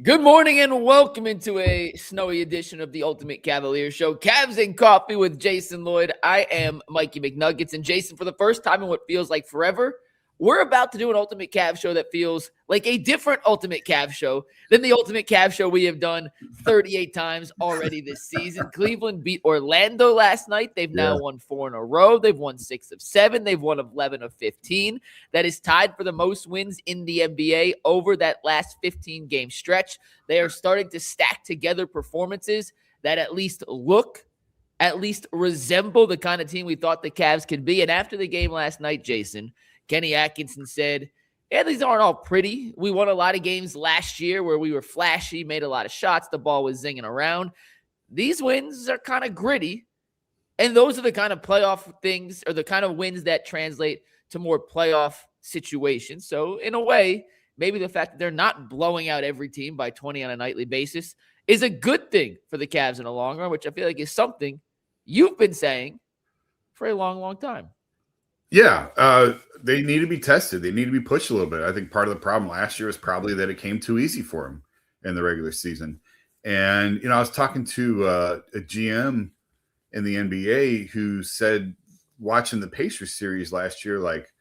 Good morning and welcome into a snowy edition of the Ultimate Cavaliers Show. Cavs and Coffee with Jason Lloyd. I am Mikey McNuggets. And Jason, for the first time in what feels like forever, we're about to do an Ultimate Cavs Show that feels like a different Ultimate Cavs Show than the Ultimate Cavs Show we have done 38 times already this season. Cleveland beat Orlando last night. They've now won 4 in a row. They've won 6 of 7. They've won 11 of 15. That is tied for the most wins in the NBA over that last 15-game stretch. They are starting to stack together performances that at least resemble the kind of team we thought the Cavs could be. And after the game last night, Jason, Kenny Atkinson said, yeah, these aren't all pretty. We won a lot of games last year where we were flashy, made a lot of shots, the ball was zinging around. These wins are kind of gritty, and those are the kind of playoff things or the kind of wins that translate to more playoff situations. So in a way, maybe the fact that they're not blowing out every team by 20 on a nightly basis is a good thing for the Cavs in the long run, which I feel like is something you've been saying for a long, long time. Yeah, they need to be tested. They need to be pushed a little bit. I think part of the problem last year was probably that it came too easy for them in the regular season. And, I was talking to a GM in the NBA who said, watching the Pacers series last year, like,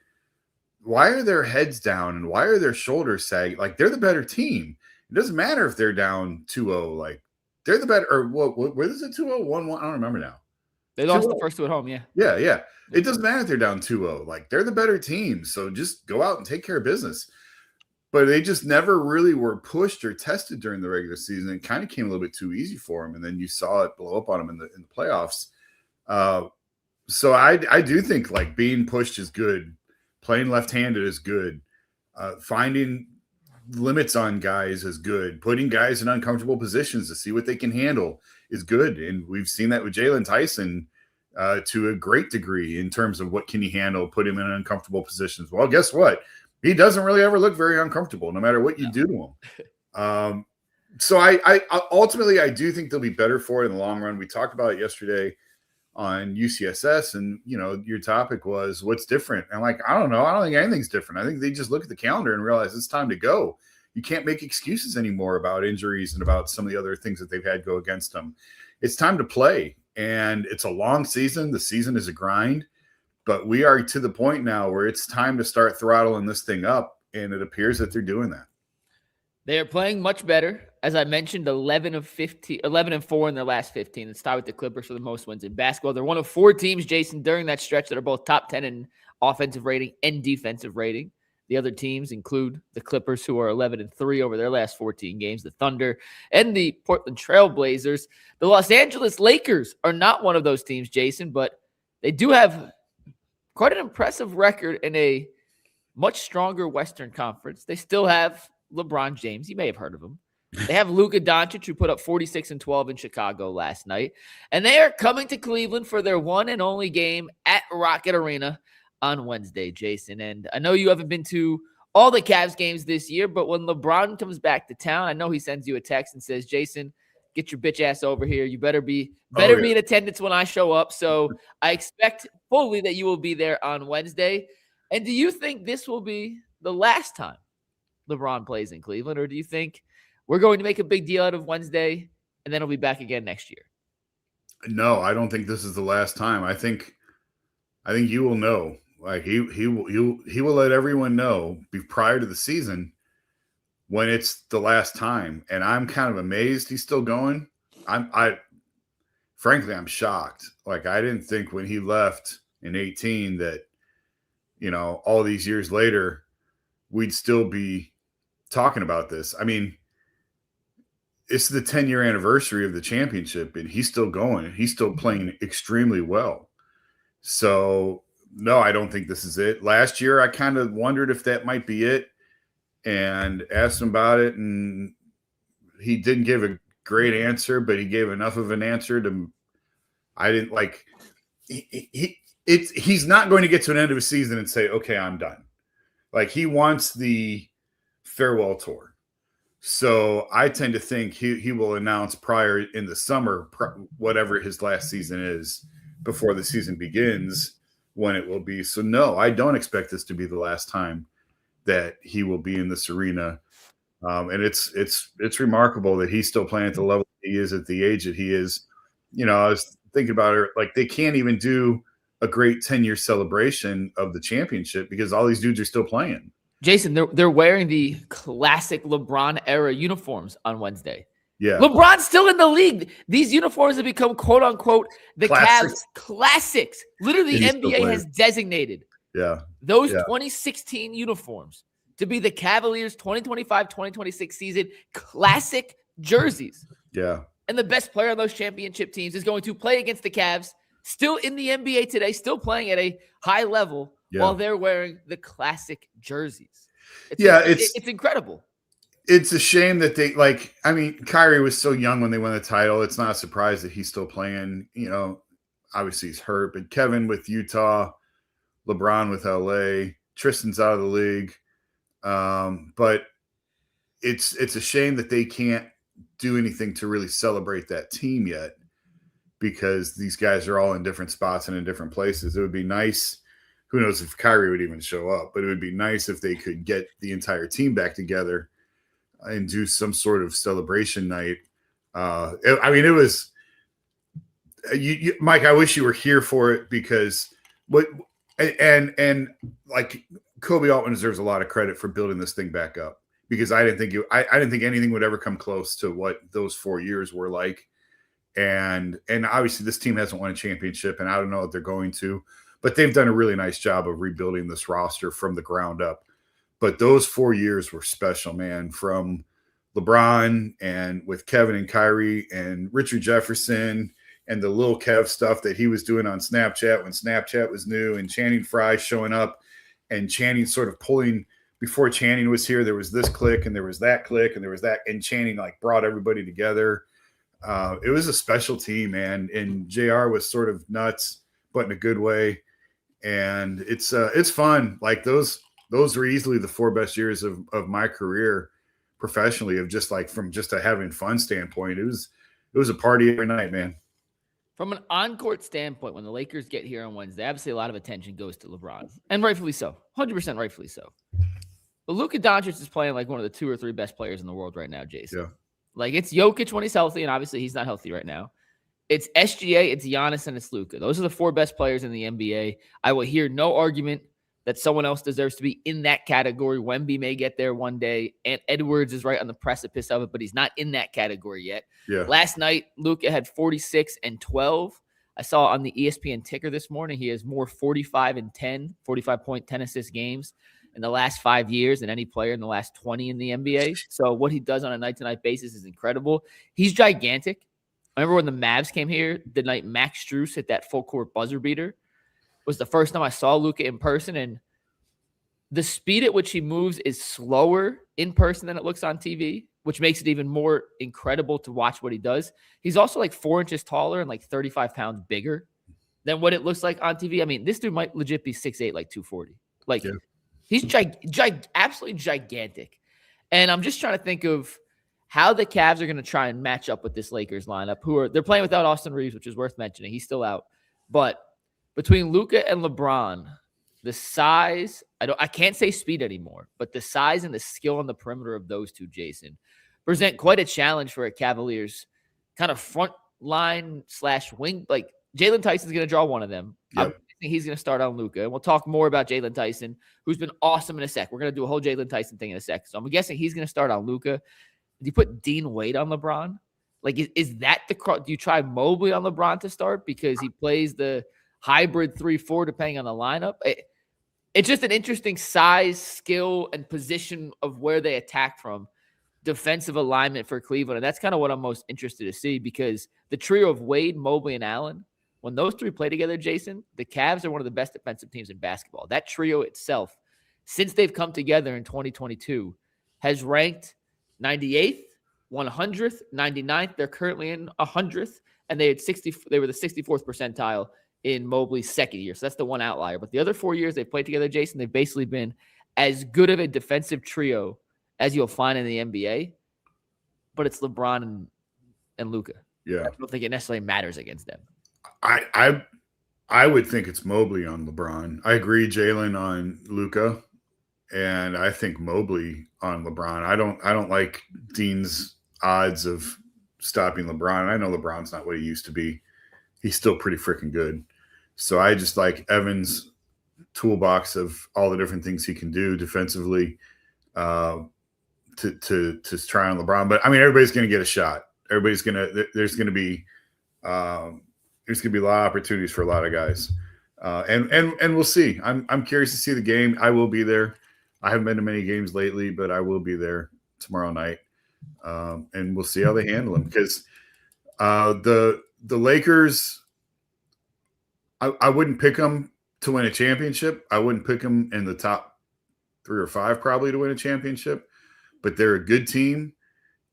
why are their heads down and why are their shoulders sagging? Like, they're the better team. It doesn't matter if they're down 2-0. Like, they're the better – or where is it 2-0, 1-1? I don't remember now. They lost the first two at home, yeah. Yeah. It doesn't matter if they're down 2-0. Like, they're the better team, so just go out and take care of business. But they just never really were pushed or tested during the regular season. It kind of came a little bit too easy for them, and then you saw it blow up on them in the playoffs. So I do think, like, being pushed is good. Playing left-handed is good. Finding limits on guys is good. Putting guys in uncomfortable positions to see what they can handle is good. And we've seen that with Jaylen Tyson to a great degree in terms of what can he handle, put him in uncomfortable positions. Well, guess what? He doesn't really ever look very uncomfortable, no matter what you do to him. So I ultimately, I do think they'll be better for it in the long run. We talked about it yesterday on UCSS, and, your topic was what's different. And, like, I don't know. I don't think anything's different. I think they just look at the calendar and realize it's time to go. You can't make excuses anymore about injuries and about some of the other things that they've had go against them. It's time to play, and it's a long season. The season is a grind, but we are to the point now where it's time to start throttling this thing up, and it appears that they're doing that. They are playing much better. As I mentioned, 11 and 4 in their last 15. It's tied with the Clippers for the most wins in basketball. They're one of 4 teams, Jason, during that stretch that are both top 10 in offensive rating and defensive rating. The other teams include the Clippers, who are 11 and 3 over their last 14 games, the Thunder, and the Portland Trail Blazers. The Los Angeles Lakers are not one of those teams, Jason, but they do have quite an impressive record in a much stronger Western Conference. They still have LeBron James. You may have heard of him. They have Luka Doncic, who put up 46 and 12 in Chicago last night. And they are coming to Cleveland for their one and only game at Rocket Arena on Wednesday, Jason. And I know you haven't been to all the Cavs games this year, but when LeBron comes back to town, I know he sends you a text and says, Jason, get your bitch ass over here. You better be in attendance when I show up. So I expect fully that you will be there on Wednesday. And do you think this will be the last time LeBron plays in Cleveland, or do you think we're going to make a big deal out of Wednesday and then he'll be back again next year? No, I don't think this is the last time. I think you will know. Like, he will let everyone know prior to the season when it's the last time. And I'm kind of amazed he's still going. Frankly, I'm shocked. Like, I didn't think when he left in 2018 that, all these years later, we'd still be talking about this. I mean, it's the 10-year anniversary of the championship, and he's still going. He's still playing extremely well. So, no, I don't think this is it. Last year, I kind of wondered if that might be it and asked him about it, and he didn't give a great answer, but he gave enough of an answer to – I didn't like – he's not going to get to an end of a season and say, okay, I'm done. Like, he wants the farewell tour. So I tend to think he will announce prior in the summer, whatever his last season is, before the season begins, when it will be. So, no, I don't expect this to be the last time that he will be in this arena And it's remarkable that he's still playing at the level he is at the age that he is. I was thinking about it, like they can't even do a great 10-year celebration of the championship because all these dudes are still playing. Jason, they're wearing the classic LeBron era uniforms on Wednesday. Yeah. LeBron's still in the league. These uniforms have become quote unquote the Cavs classics. Literally, the NBA has designated those 2016 uniforms to be the Cavaliers 2025-2026 season classic jerseys. Yeah. And the best player on those championship teams is going to play against the Cavs, still in the NBA today, still playing at a high level while they're wearing the classic jerseys. It's incredible. It's a shame that Kyrie was so young when they won the title. It's not a surprise that he's still playing. Obviously he's hurt, but Kevin with Utah, LeBron with LA, Tristan's out of the league. But it's a shame that they can't do anything to really celebrate that team yet because these guys are all in different spots and in different places. It would be nice. Who knows if Kyrie would even show up, but it would be nice if they could get the entire team back together and do some sort of celebration night. It was Mike, I wish you were here for it because like Kobe Altman deserves a lot of credit for building this thing back up because I didn't think anything would ever come close to what those 4 years were like. And obviously this team hasn't won a championship and I don't know if they're going to, but they've done a really nice job of rebuilding this roster from the ground up. But those 4 years were special, man, from LeBron and with Kevin and Kyrie and Richard Jefferson and the little Kev stuff that he was doing on Snapchat when Snapchat was new and Channing Frye showing up and Channing sort of pulling before Channing was here. There was this click and there was that click and there was that. And Channing like brought everybody together. It was a special team, man. And JR was sort of nuts, but in a good way. And it's fun. Like those were easily the 4 best years of my career professionally of just like from just a having fun standpoint. It was a party every night, man. From an on-court standpoint, when the Lakers get here on Wednesday, obviously a lot of attention goes to LeBron, and rightfully so, 100% rightfully so. But Luka Doncic is playing like one of the 2 or 3 best players in the world right now, Jason. Yeah. Like it's Jokic when he's healthy, and obviously he's not healthy right now. It's SGA, it's Giannis, and it's Luka. Those are the 4 best players in the NBA. I will hear no argument that someone else deserves to be in that category. Wemby may get there one day. And Edwards is right on the precipice of it, but he's not in that category yet. Yeah. Last night, Luka had 46 and 12. I saw on the ESPN ticker this morning, he has more 45 and 10, 45-point, 10-assist games in the last 5 years than any player in the last 20 in the NBA. So what he does on a night-to-night basis is incredible. He's gigantic. I remember when the Mavs came here, the night Max Strus hit that full-court buzzer beater. Was the first time I saw Luka in person, and the speed at which he moves is slower in person than it looks on TV, which makes it even more incredible to watch what he does. He's also like 4 inches taller and like 35 pounds bigger than what it looks like on TV. I mean, this dude might legit be 6'8", like 240. Like he's absolutely gigantic. And I'm just trying to think of how the Cavs are going to try and match up with this Lakers lineup. They're playing without Austin Reeves, which is worth mentioning. He's still out, but between Luka and LeBron, the size, I can't say speed anymore, but the size and the skill on the perimeter of those two, Jason, present quite a challenge for a Cavaliers kind of front line / wing. Like Jaylen Tyson's going to draw one of them. Yep. I think he's going to start on Luka. And we'll talk more about Jaylen Tyson, who's been awesome in a sec. We're going to do a whole Jaylen Tyson thing in a sec. So I'm guessing he's going to start on Luka. Do you put Dean Wade on LeBron? Like, is that do you try Mobley on LeBron to start because he plays the hybrid 3-4 depending on the lineup? It's just an interesting size, skill, and position of where they attack from, defensive alignment for Cleveland. And that's kind of what I'm most interested to see because the trio of Wade, Mobley, and Allen, when those 3 play together, Jason, the Cavs are one of the best defensive teams in basketball. That trio itself, since they've come together in 2022, has ranked 98th, 100th, 99th. They're currently in 100th, and they were the 64th percentile in Mobley's second year. So that's the one outlier. But the other 4 years they've played together, Jason, they've basically been as good of a defensive trio as you'll find in the NBA. But it's LeBron and Luka. Yeah. I don't think it necessarily matters against them. I would think it's Mobley on LeBron. I agree, Jaylen on Luka. and I think Mobley on LeBron. I don't like Dean's odds of stopping LeBron. I know LeBron's not what he used to be. He's still pretty freaking good. So I just like Evans' toolbox of all the different things he can do defensively to try on LeBron. But I mean, everybody's going to get a shot. There's going to be a lot of opportunities for a lot of guys. And we'll see. I'm curious to see the game. I will be there. I haven't been to many games lately, but I will be there tomorrow night. And we'll see how they handle them, because the Lakers, I wouldn't pick them to win a championship. I wouldn't pick them in the top 3 or 5 probably to win a championship, but they're a good team,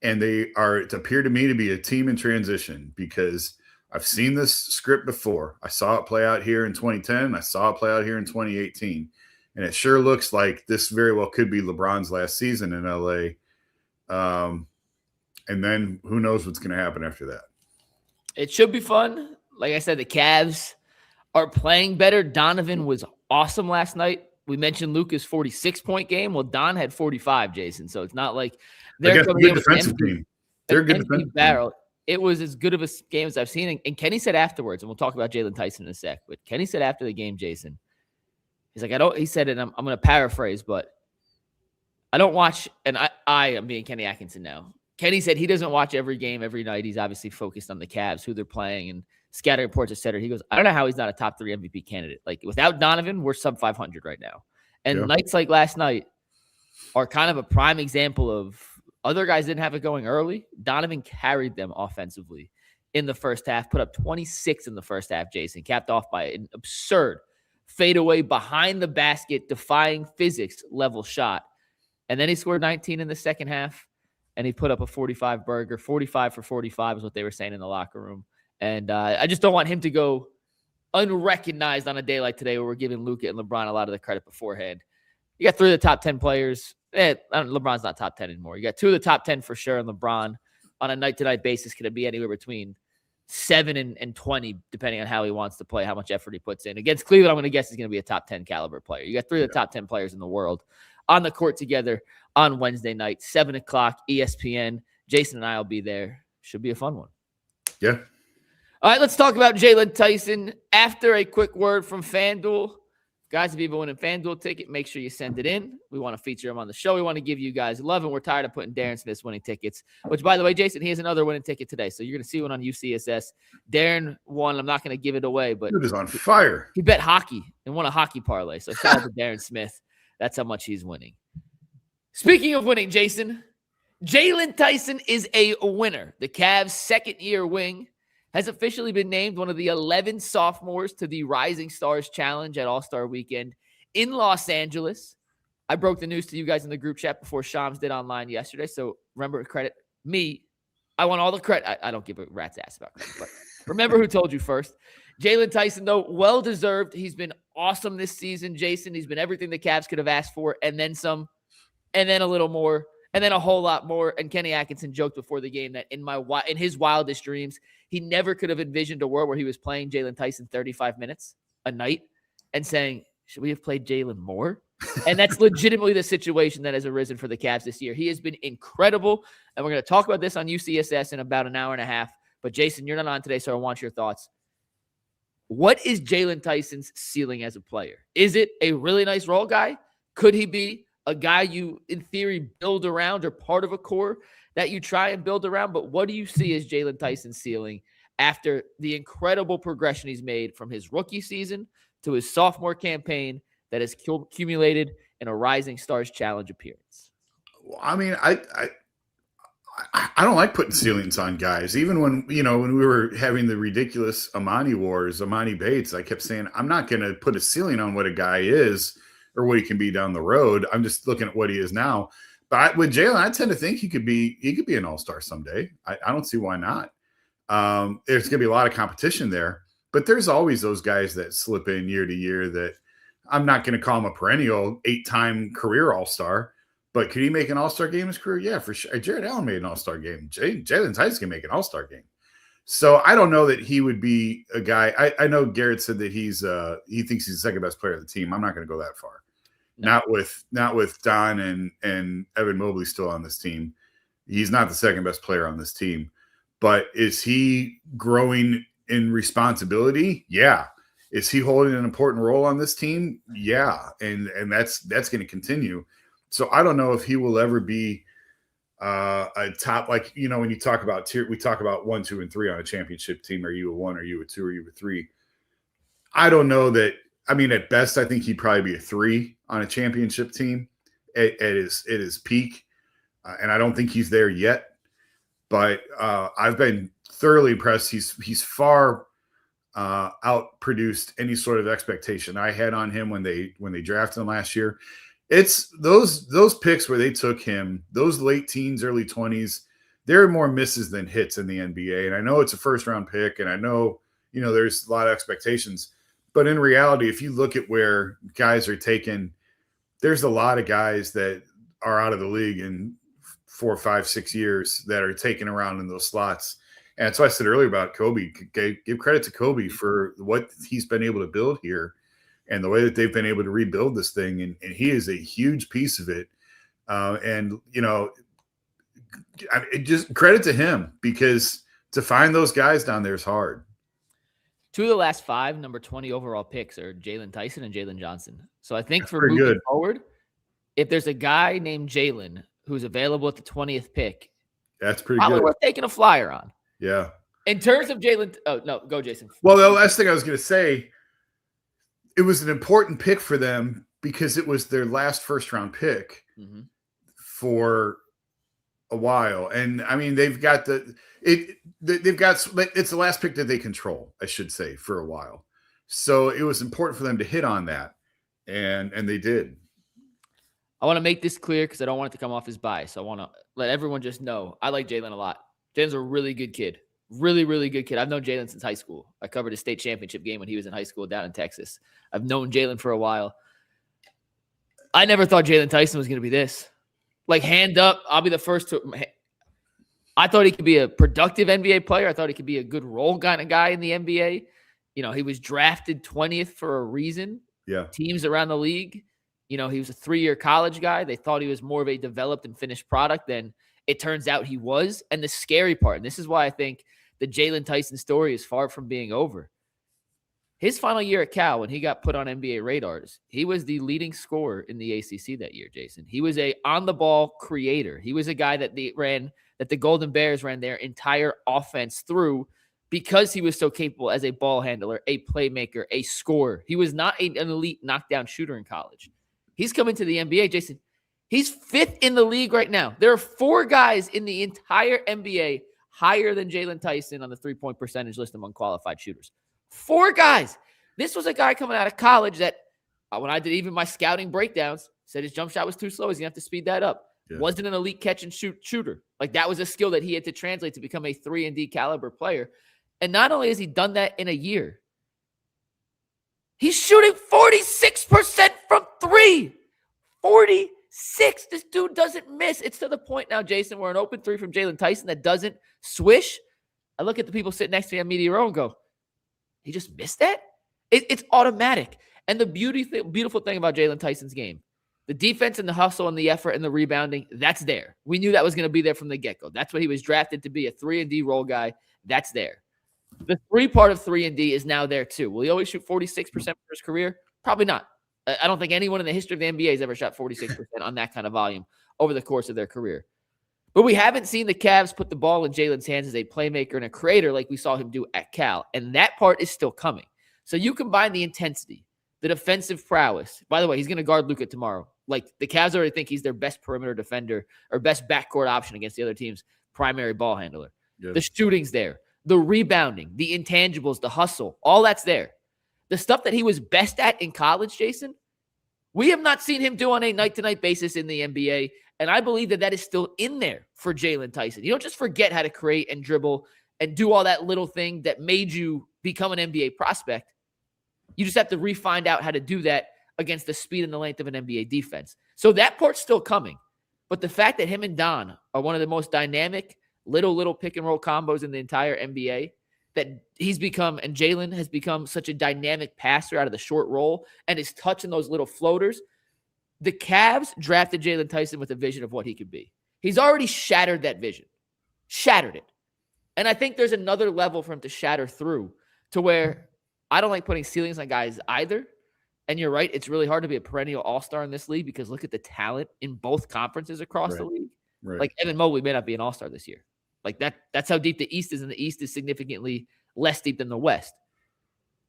and it appeared to me to be a team in transition, because I've seen this script before. I saw it play out here in 2010. I saw it play out here in 2018. And it sure looks like this very well could be LeBron's last season in LA. And then who knows what's going to happen after that. It should be fun. Like I said, the Cavs are playing better. Donovan was awesome last night. We mentioned Luka's 46-point game. Well, Don had 45, Jason. So it's not like they're a good defensive team. They're a good defensive barrel. Team. It was as good of a game as I've seen. And Kenny said afterwards, and we'll talk about Jaylen Tyson in a sec, but Kenny said after the game, Jason, he's like, he said, and I'm going to paraphrase, but I don't watch, and I am being Kenny Atkinson now. Kenny said he doesn't watch every game every night. He's obviously focused on the Cavs, who they're playing, and scouting reports, et cetera. He goes, I don't know how he's not a top 3 MVP candidate. Like, without Donovan, we're sub 500 right now. And nights like last night are kind of a prime example of other guys didn't have it going early. Donovan carried them offensively in the first half, put up 26 in the first half, Jason, capped off by an absurd fadeaway behind the basket, defying physics level shot. And then he scored 19 in the second half, and he put up a 45 burger. 45 for 45 is what they were saying in the locker room. And I just don't want him to go unrecognized on a day like today where we're giving Luka and LeBron a lot of the credit beforehand. You got 3 of the top 10 players. LeBron's not top 10 anymore. You got 2 of the top 10 for sure, and LeBron on a night-to-night basis could be anywhere between 7 and 20, depending on how he wants to play, how much effort he puts in. Against Cleveland, I'm going to guess he's going to be a top 10 caliber player. You got 3 of the top 10 players in the world on the court together on Wednesday night, 7 o'clock, ESPN. Jason and I will be there. Should be a fun one. Yeah. All right, let's talk about Jaylen Tyson. After a quick word from FanDuel. Guys, if you have a winning FanDuel ticket, make sure you send it in. We want to feature him on the show. We want to give you guys love, and we're tired of putting Darren Smith's winning tickets, which, by the way, Jason, he has another winning ticket today. So you're going to see one on UCSS. Darren won. I'm not going to give it away, but dude is on fire. He bet hockey and won a hockey parlay. So shout out to Darren Smith. That's how much he's winning. Speaking of winning, Jason, Jaylen Tyson is a winner. The Cavs' second-year wing has officially been named one of the 11 sophomores to the Rising Stars Challenge at All-Star Weekend in Los Angeles. I broke the news to you guys in the group chat before Shams did online yesterday, so remember, credit me. I want all the credit. I don't give a rat's ass about credit, but remember who told you first. Jaylen Tyson, though, well-deserved. He's been awesome this season, Jason. He's been everything the Cavs could have asked for, and then some, and then a little more, and then a whole lot more. And Kenny Atkinson joked before the game that in his wildest dreams, he never could have envisioned a world where he was playing Jaylen Tyson 35 minutes a night and saying, should we have played Jaylen more? And that's legitimately the situation that has arisen for the Cavs this year. He has been incredible, and we're going to talk about this on UCSS in about an hour and a half. But, Jason, you're not on today, so I want your thoughts. What is Jaylen Tyson's ceiling as a player? Is it a really nice role guy? Could he be a guy you, in theory, build around or part of a core that you try and build around? But what do you see as Jaylen Tyson's ceiling after the incredible progression he's made from his rookie season to his sophomore campaign that has accumulated in a Rising Stars Challenge appearance? Well, I mean, I don't like putting ceilings on guys. Even when we were having the ridiculous Amani Bates, I kept saying, I'm not going to put a ceiling on what a guy is or what he can be down the road. I'm just looking at what he is now. But with Jaylen, I tend to think he could be an all-star someday. I don't see why not. There's going to be a lot of competition there, but there's always those guys that slip in year to year that I'm not going to call him a perennial 8-time career all-star, but could he make an all-star game in his career? Yeah, for sure. Jared Allen made an all-star game. Jaylen Tyson can make an all-star game. So I don't know that he would be a guy. I know Garrett said that he thinks he's the second best player of the team. I'm not going to go that far. No. Not with Don and Evan Mobley still on this team. He's not the second best player on this team. But is he growing in responsibility? Yeah. Is he holding an important role on this team? Yeah. And that's going to continue. So I don't know if he will ever be a top, like, when you talk about tier, we talk about 1, 2, and 3 on a championship team. Are you a 1? Are you a 2? Are you a 3? I don't know that. I mean, at best, I think he'd probably be a 3 on a championship team at his peak. And I don't think he's there yet. But I've been thoroughly impressed. He's far outproduced any sort of expectation I had on him when they drafted him last year. It's those picks where they took him, those late teens, early 20s, there are more misses than hits in the NBA. And I know it's a first round pick, and I know, there's a lot of expectations. But in reality, if you look at where guys are taken, there's a lot of guys that are out of the league in 4, 5, 6 years that are taken around in those slots. And that's why I said earlier about Kobe. Give credit to Kobe for what he's been able to build here and the way that they've been able to rebuild this thing. And he is a huge piece of it. Just credit to him, because to find those guys down there is hard. 2 of the last 5 number 20 overall picks are Jaylen Tyson and Jalen Johnson. So I think That's for pretty moving good forward, if there's a guy named Jaylen who's available at the 20th pick, that's pretty probably good. worth taking a flyer on. Yeah. In terms of Jaylen, oh no, go Jason. Well, the last thing I was going to say, it was an important pick for them because it was their last first round pick for a while. And I mean, they've got it's the last pick that they control, I should say, for a while. So it was important for them to hit on that. And they did. I want to make this clear because I don't want it to come off as bias. I want to let everyone just know I like Jaylen a lot. Jaylen's a really good kid. Really, really good kid. I've known Jaylen since high school. I covered a state championship game when he was in high school down in Texas. I've known Jaylen for a while. I never thought Jaylen Tyson was going to be this. Like, hand up, I'll be the first to. I thought he could be a productive NBA player. I thought he could be a good role kind of guy in the NBA. He was drafted 20th for a reason. Yeah. Teams around the league. He was a 3-year college guy. They thought he was more of a developed and finished product than it turns out he was. And the scary part, and this is why I think the Jaylen Tyson story is far from being over. His final year at Cal, when he got put on NBA radars, he was the leading scorer in the ACC that year, Jason. He was a on-the-ball creator. He was a guy that the Golden Bears ran their entire offense through because he was so capable as a ball handler, a playmaker, a scorer. He was not an elite knockdown shooter in college. He's coming to the NBA, Jason. He's 5th in the league right now. There are 4 guys in the entire NBA higher than Jaylen Tyson on the three-point percentage list among qualified shooters. 4 guys. This was a guy coming out of college that, when I did even my scouting breakdowns, said his jump shot was too slow. He's going to have to speed that up. Yeah. Wasn't an elite catch and shoot shooter. Like, that was a skill that he had to translate to become a 3-and-D caliber player. And not only has he done that in a year, he's shooting 46% from 3. 46. This dude doesn't miss. It's to the point now, Jason, where an open 3 from Jaylen Tyson that doesn't swish. I look at the people sitting next to me on Media Row and go, he just missed that? It's automatic. And the beautiful thing about Jaylen Tyson's game, the defense and the hustle and the effort and the rebounding, that's there. We knew that was going to be there from the get-go. That's what he was drafted to be, a 3-and-D role guy. That's there. The 3 part of 3-and-D is now there too. Will he always shoot 46% for his career? Probably not. I don't think anyone in the history of the NBA has ever shot 46% on that kind of volume over the course of their career. But we haven't seen the Cavs put the ball in Jaylen's hands as a playmaker and a creator like we saw him do at Cal. And that part is still coming. So you combine the intensity, the defensive prowess. By the way, he's going to guard Luka tomorrow. Like, the Cavs already think he's their best perimeter defender or best backcourt option against the other team's primary ball handler. Yes. The shooting's there. The rebounding, the intangibles, the hustle, all that's there. The stuff that he was best at in college, Jason, we have not seen him do on a night-to-night basis in the NBA. And I believe that is still in there for Jaylen Tyson. You don't just forget how to create and dribble and do all that little thing that made you become an NBA prospect. You just have to re-find out how to do that against the speed and the length of an NBA defense. So that part's still coming. But the fact that him and Don are one of the most dynamic little pick-and-roll combos in the entire NBA, that he's become, and Jaylen has become such a dynamic passer out of the short roll, and his touch in those little floaters, The Cavs drafted Jaylen Tyson with a vision of what he could be. He's already shattered that vision. Shattered it. And I think there's another level for him to shatter through to where I don't like putting ceilings on guys either. And you're right, it's really hard to be a perennial all-star in this league because look at the talent in both conferences across the league. Right. Like Evan Mobley may not be an all-star this year. Like that's how deep the East is, and the East is significantly less deep than the West.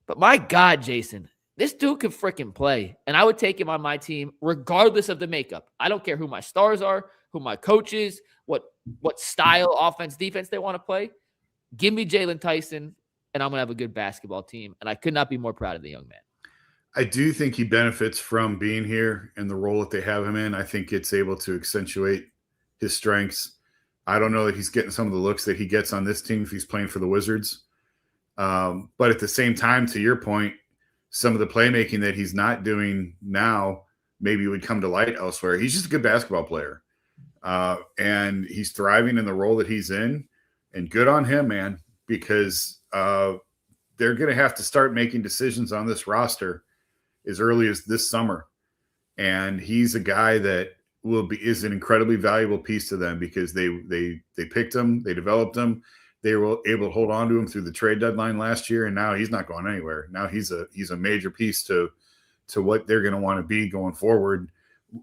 But my God, Jason, this dude could freaking play. And I would take him on my team regardless of the makeup. I don't care who my stars are, who my coach is, what style, offense, defense they want to play. Give me Jaylen Tyson, and I'm going to have a good basketball team. And I could not be more proud of the young man. I do think he benefits from being here and the role that they have him in. I think it's able to accentuate his strengths. I don't know that he's getting some of the looks that he gets on this team if he's playing for the Wizards. But at the same time, to your point, some of the playmaking that he's not doing now maybe would come to light elsewhere. He's just a good basketball player. And he's thriving in the role that he's in. And good on him, man, because they're going to have to start making decisions on this roster as early as this summer. And he's a guy that is an incredibly valuable piece to them because they picked him, they developed him, they were able to hold on to him through the trade deadline last year, and now he's not going anywhere. Now he's a major piece to what they're going to want to be going forward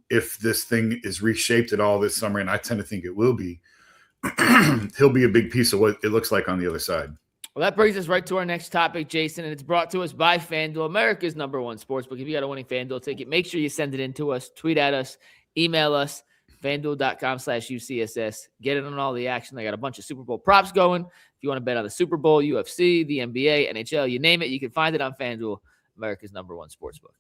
if this thing is reshaped at all this summer, and I tend to think it will be. He'll be a big piece of what it looks like on the other side. Well, that brings us right to our next topic, Jason, and it's brought to us by FanDuel, America's #1 sportsbook. If you got a winning FanDuel ticket, make sure you send it in to us, tweet at us, email us, FanDuel.com/UCSS. Get in on all the action. They got a bunch of Super Bowl props going. If you want to bet on the Super Bowl, UFC, the NBA, NHL, you name it, you can find it on FanDuel, America's #1 sportsbook.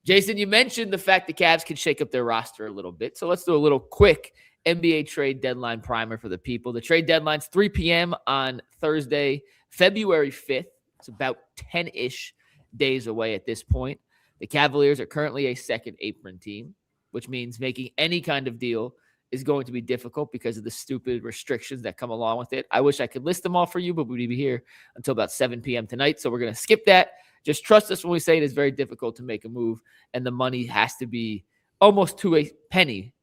Jason, you mentioned the fact the Cavs can shake up their roster a little bit, so let's do a little quick NBA trade deadline primer for the people. The trade deadline's 3 p.m. on Thursday, February 5th. It's about 10-ish days away at this point. The Cavaliers are currently a second apron team, which means making any kind of deal is going to be difficult because of the stupid restrictions that come along with it. I wish I could list them all for you, but we'd be here until about 7 p.m. tonight, so we're going to skip that. Just trust us when we say it is very difficult to make a move, and the money has to be almost to a penny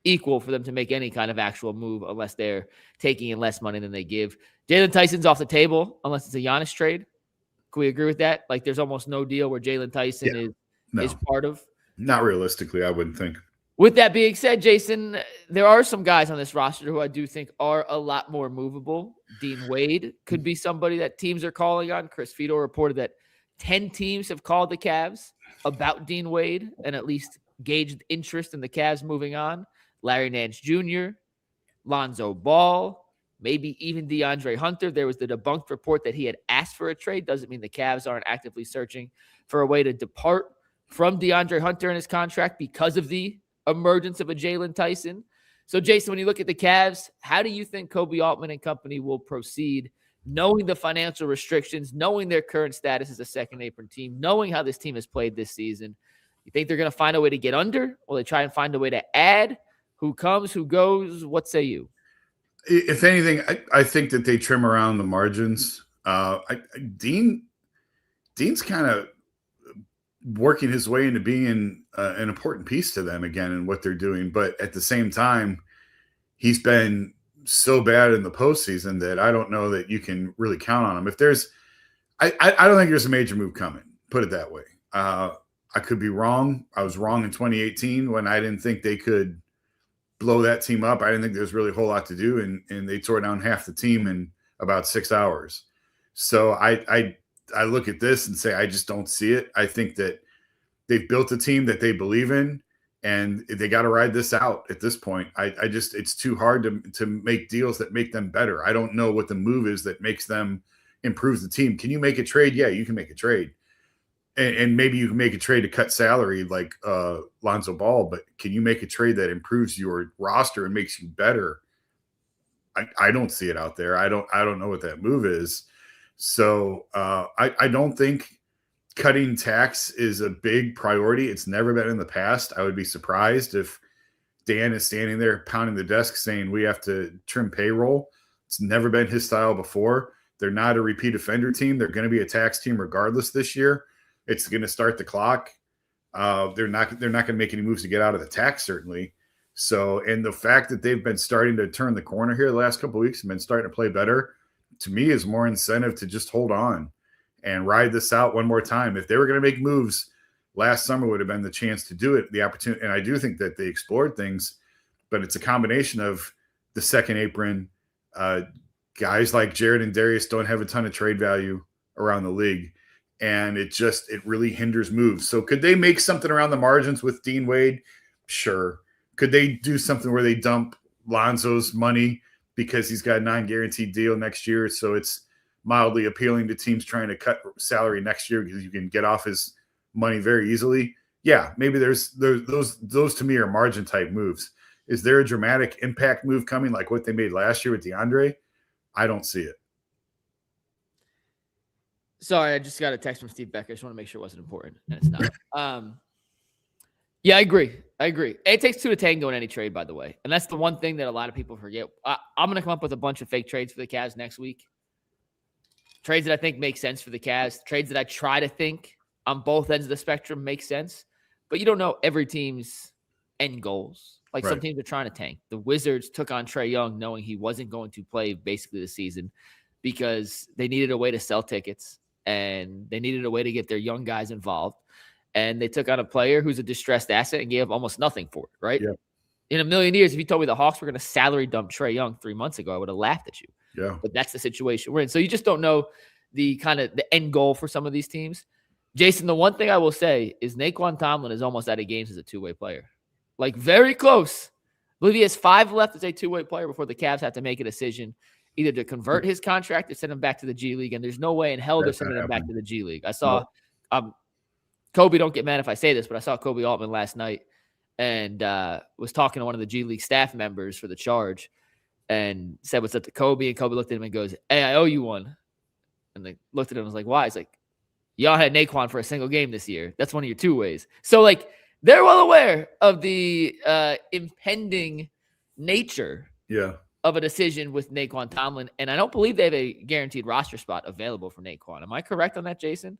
equal for them to make any kind of actual move unless they're taking in less money than they give. Jaylen Tyson's off the table unless it's a Giannis trade. Can we agree with that? Like there's almost no deal where Jaylen Tyson is part of. Not realistically, I wouldn't think. With that being said, Jason, there are some guys on this roster who I do think are a lot more movable. Dean Wade could be somebody that teams are calling on. Chris Fedor reported that 10 teams have called the Cavs about Dean Wade and at least gauged interest in the Cavs moving on. Larry Nance Jr., Lonzo Ball, maybe even DeAndre Hunter. There was the debunked report that he had asked for a trade. Doesn't mean the Cavs aren't actively searching for a way to depart from DeAndre Hunter and his contract because of the emergence of a Jaylen Tyson. So, Jason, when you look at the Cavs, how do you think Kobe Altman and company will proceed, knowing the financial restrictions, knowing their current status as a second apron team, knowing how this team has played this season? You think they're going to find a way to get under? Will they try and find a way to add? Who comes, who goes? What say you? If anything, I think that they trim around the margins. Dean's kind of working his way into being an important piece to them again in what they're doing. But at the same time, he's been so bad in the postseason that I don't know that you can really count on him. If there's, I don't think there's a major move coming. Put it that way. I could be wrong. I was wrong in 2018 when I didn't think they could blow that team up. I didn't think there was really a whole lot to do, and they tore down half the team in about 6 hours. So I look at this and say I just don't see it. I think that they've built a team that they believe in, and they got to ride this out at this point. I just it's too hard to make deals that make them better. I don't know what the move is that makes them improve the team. Can you make a trade? Yeah, you can make a trade. And maybe you can make a trade to cut salary like Lonzo Ball, but can you make a trade that improves your roster and makes you better? I don't see it out there. I don't know what that move is. So I don't think cutting tax is a big priority. It's never been in the past. I would be surprised if Dan is standing there pounding the desk saying we have to trim payroll. It's never been his style before. They're not a repeat offender team. They're going to be a tax team regardless this year. It's going to start the clock. They're not going to make any moves to get out of the tax, certainly. So, and the fact that they've been starting to turn the corner here the last couple of weeks and been starting to play better, to me, is more incentive to just hold on and ride this out one more time. If they were going to make moves, last summer would have been the chance to do it, the opportunity. And I do think that they explored things, but it's a combination of the second apron. Guys like Jared and Darius don't have a ton of trade value around the league, and it really hinders moves. So could they make something around the margins with Dean Wade? Sure. Could they do something where they dump Lonzo's money because he's got a non-guaranteed deal next year, so it's mildly appealing to teams trying to cut salary next year because you can get off his money very easily? Yeah, maybe there's those to me are margin type moves. Is there a dramatic impact move coming like what they made last year with DeAndre? I don't see it. Sorry, I just got a text from Steve Becker. I just want to make sure it wasn't important, and it's not. Yeah, I agree. It takes two to tango in any trade, by the way. And that's the one thing that a lot of people forget. I'm going to come up with a bunch of fake trades for the Cavs next week. Trades that I think make sense for the Cavs. Trades that I try to think on both ends of the spectrum make sense. But you don't know every team's end goals. Like some teams are trying to tank. The Wizards took on Trae Young knowing he wasn't going to play basically the season because they needed a way to sell tickets and they needed a way to get their young guys involved. And they took on a player who's a distressed asset and gave almost nothing for it, right? Yeah. In a million years, if you told me the Hawks were going to salary dump Trae Young 3 months ago, I would have laughed at you. Yeah. But that's the situation we're in. So you just don't know the kind of the end goal for some of these teams. Jason, the one thing I will say is Naquan Tomlin is almost out of games as a two-way player. Like very close. I believe he has 5 left as a two-way player before the Cavs have to make a decision either to convert his contract or send him back to the G League. And there's no way in hell they're sending him back to the G League. I saw Kobe, don't get mad if I say this, but I saw Kobe Altman last night and was talking to one of the G League staff members for the Charge and said what's up to Kobe. And Kobe looked at him and goes, "Hey, I owe you one." And they looked at him and was like, "Why?" He's like, "Y'all had Naquan for a single game this year. That's one of your two ways." So, like, they're well aware of the impending nature of a decision with Naquan Tomlin. And I don't believe they have a guaranteed roster spot available for Naquan. Am I correct on that, Jason?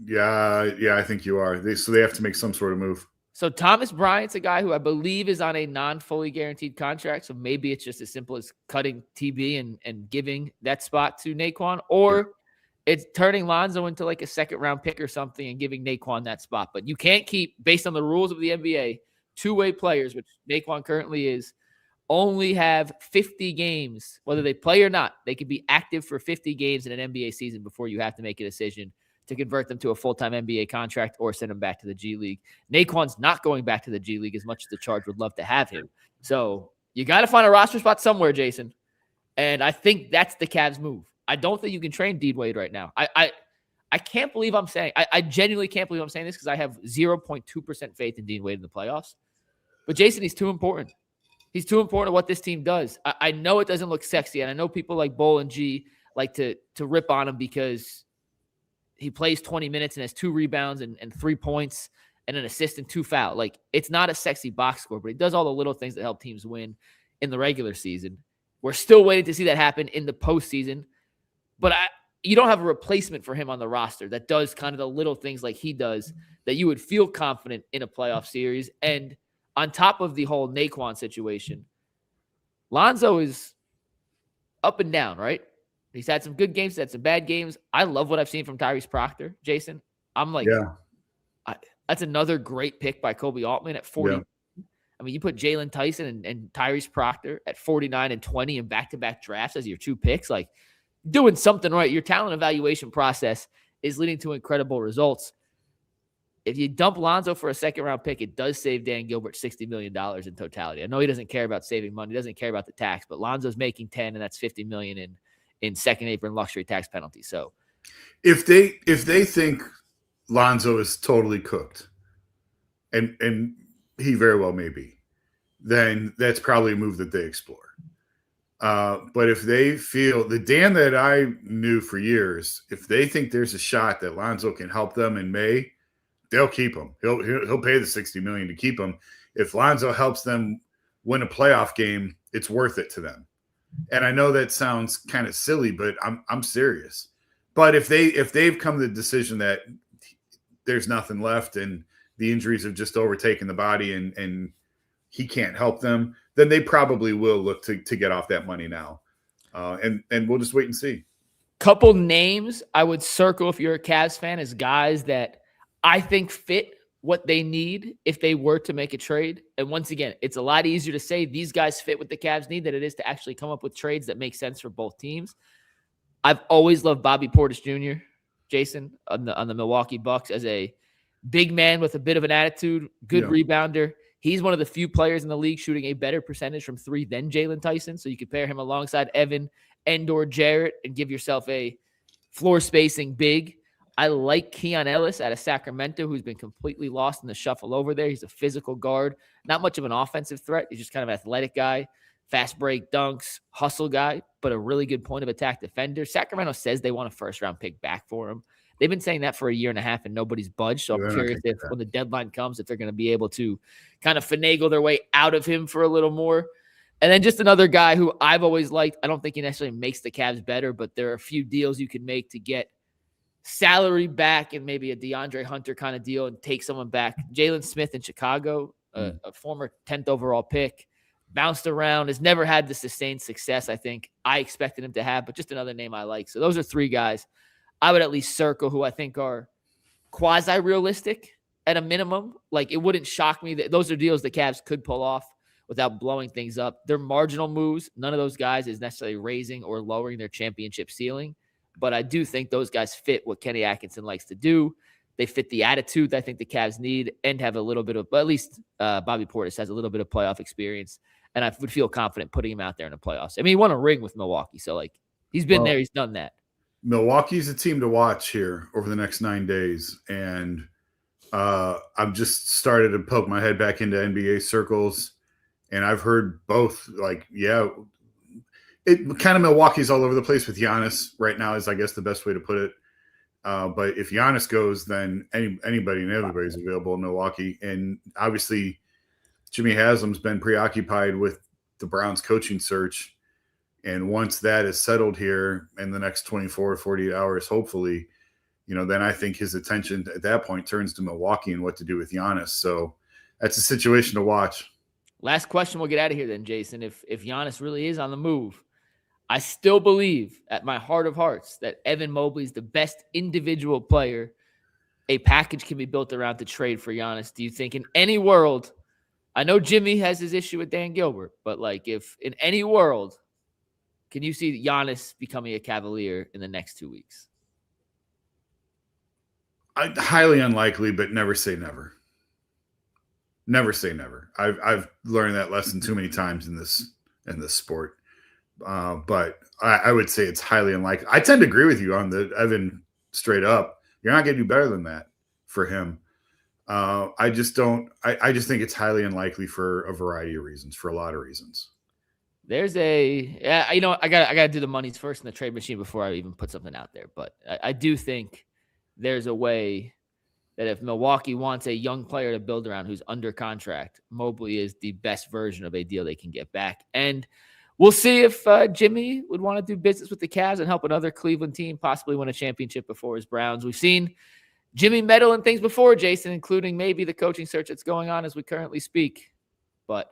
Yeah, I think you are. So they have to make some sort of move. So Thomas Bryant's a guy who I believe is on a non-fully guaranteed contract. So maybe it's just as simple as cutting TB and giving that spot to Naquan, or it's turning Lonzo into like a second-round pick or something and giving Naquan that spot. But you can't keep, based on the rules of the NBA, two-way players, which Naquan currently is, only have 50 games, whether they play or not. They could be active for 50 games in an NBA season before you have to make a decision to convert them to a full-time NBA contract or send them back to the G League. Naquan's not going back to the G League as much as the Charge would love to have him. So you got to find a roster spot somewhere, Jason. And I think that's the Cavs move. I don't think you can train Dean Wade right now. I can't believe I'm saying, I genuinely can't believe I'm saying this because I have 0.2% faith in Dean Wade in the playoffs. But Jason, he's too important. He's too important to what this team does. I know it doesn't look sexy, and I know people like Bull and G like to rip on him because he plays 20 minutes and has 2 rebounds and 3 points and an assist and 2 fouls. Like, it's not a sexy box score, but he does all the little things that help teams win in the regular season. We're still waiting to see that happen in the postseason. But you don't have a replacement for him on the roster that does kind of the little things like he does that you would feel confident in a playoff series. And on top of the whole Naquan situation, Lonzo is up and down, right? He's had some good games, he's had some bad games. I love what I've seen from Tyrese Proctor, Jason. I'm like, that's another great pick by Kobe Altman at 40. Yeah. I mean, you put Jaylen Tyson and Tyrese Proctor at 49 and 20 in back-to-back drafts as your 2 picks. Like, doing something right. Your talent evaluation process is leading to incredible results. If you dump Lonzo for a second-round pick, it does save Dan Gilbert $60 million in totality. I know he doesn't care about saving money. He doesn't care about the tax, but Lonzo's making 10, and that's $50 million in second apron luxury tax penalty. So if they think Lonzo is totally cooked, and he very well may be, then that's probably a move that they explore. But if they feel the Dan that I knew for years, if they think there's a shot that Lonzo can help them in May, they'll keep him. He'll pay the $60 million to keep him. If Lonzo helps them win a playoff game, it's worth it to them. And I know that sounds kind of silly, but I'm serious. But if they've come to the decision that there's nothing left and the injuries have just overtaken the body and he can't help them, then they probably will look to get off that money now. And we'll just wait and see. Couple names I would circle if you're a Cavs fan as guys that I think fit what they need if they were to make a trade. And once again, it's a lot easier to say these guys fit what the Cavs need than it is to actually come up with trades that make sense for both teams. I've always loved Bobby Portis Jr., Jason, on the Milwaukee Bucks as a big man with a bit of an attitude, good rebounder. He's one of the few players in the league shooting a better percentage from three than Jaylen Tyson. So you could pair him alongside Evan and/or Jarrett and give yourself a floor spacing big. I like Keon Ellis out of Sacramento, who's been completely lost in the shuffle over there. He's a physical guard, not much of an offensive threat. He's just kind of an athletic guy, fast break dunks, hustle guy, but a really good point of attack defender. Sacramento says they want a first-round pick back for him. They've been saying that for a year and a half, and nobody's budged. So I'm curious if when the deadline comes, if they're going to be able to kind of finagle their way out of him for a little more. And then just another guy who I've always liked. I don't think he necessarily makes the Cavs better, but there are a few deals you can make to get salary back and maybe a DeAndre Hunter kind of deal and take someone back. Jalen Smith in Chicago, a former 10th overall pick, bounced around, has never had the sustained success I think I expected him to have, but just another name I like. So those are three guys I would at least circle who I think are quasi-realistic at a minimum. Like, it wouldn't shock me that those are deals the Cavs could pull off without blowing things up. They're marginal moves. None of those guys is necessarily raising or lowering their championship ceiling. But I do think those guys fit what Kenny Atkinson likes to do. They fit the attitude that I think the Cavs need and have a little bit of, but at least Bobby Portis has a little bit of playoff experience. And I would feel confident putting him out there in the playoffs. I mean, he won a ring with Milwaukee. So, like, he's been there. He's done that. Milwaukee's a team to watch here over the next 9 days. And I've just started to poke my head back into NBA circles. And I've heard both, like, it kind of Milwaukee's all over the place with Giannis right now is, I guess, the best way to put it. But if Giannis goes, then anybody and everybody's available in Milwaukee. And obviously, Jimmy Haslam's been preoccupied with the Browns coaching search. And once that is settled here in the next 24 or 48 hours, hopefully, then I think his attention at that point turns to Milwaukee and what to do with Giannis. So that's a situation to watch. Last question, we'll get out of here then, Jason. If Giannis really is on the move, I still believe at my heart of hearts that Evan Mobley is the best individual player a package can be built around to trade for Giannis. Do you think in any world, I know Jimmy has his issue with Dan Gilbert, but like if in any world, can you see Giannis becoming a Cavalier in the next 2 weeks? Highly unlikely, but never say never. Never say never. I've learned that lesson too many times in this sport. But I would say it's highly unlikely. I tend to agree with you on the Evan straight up. You're not going to do better than that for him. I just think it's highly unlikely for a variety of reasons, for a lot of reasons. There's I gotta do the monies first in the trade machine before I even put something out there. But I do think there's a way that if Milwaukee wants a young player to build around who's under contract, Mobley is the best version of a deal they can get back. And we'll see if Jimmy would want to do business with the Cavs and help another Cleveland team possibly win a championship before his Browns. We've seen Jimmy meddle in things before, Jason, including maybe the coaching search that's going on as we currently speak. But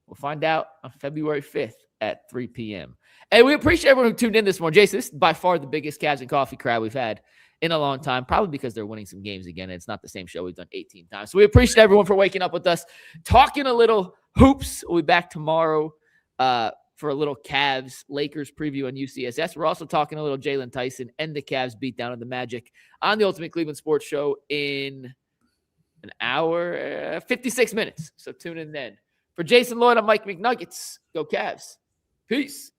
we'll find out on February 5th at 3 p.m. And we appreciate everyone who tuned in this morning. Jason, this is by far the biggest Cavs and Coffee crowd we've had in a long time, probably because they're winning some games again. It's not the same show we've done 18 times. So we appreciate everyone for waking up with us, talking a little hoops. We'll be back tomorrow for a little Cavs Lakers preview on UCSS. We're also talking a little Jaylen Tyson and the Cavs beat down of the Magic on the Ultimate Cleveland Sports Show in an hour, 56 minutes. So tune in then. For Jason Lloyd, I'm Mike McNuggets. Go Cavs. Peace.